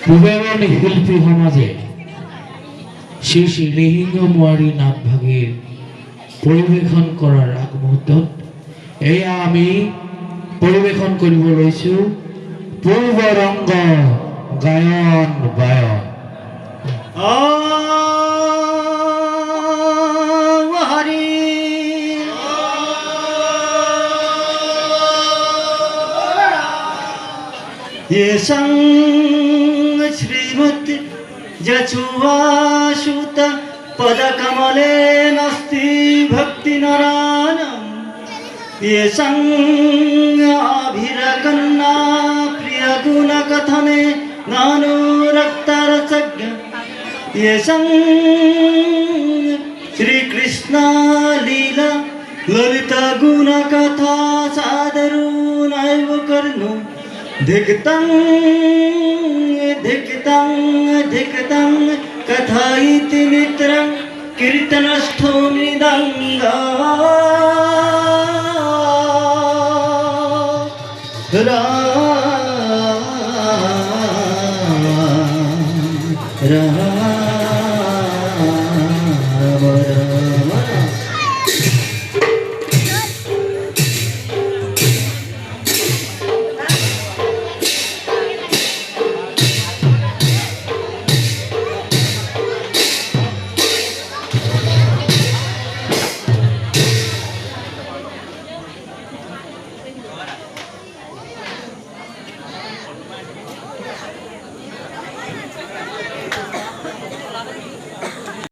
পূবেবন শিল্পী সমাজে শ্ৰী শ্ৰী নৃসিংহ মোৱাৰী নাটভাগীৰ পৰিৱেশন কৰাৰ আগমুহূৰ্তত এয়া আমি পৰিৱেশন কৰিব লৈছোঁ পূৰ্বৰংগ গায়ন বায়ন। ये संग श्रीमती जचुवाशुत पदकमले नस्ति भक्ति नारायणं ये संग अभिरकन्ना प्रिय गुण कथने नानुरक्तरसज्ञ ये संग श्री कृष्ण लीला ललिता गुण कथा सादरू नैव कर्णो धिक्तं धिक्तं धिक्तं कथयिति मित्रं कीर्तनस्थो मृदङ्गा रा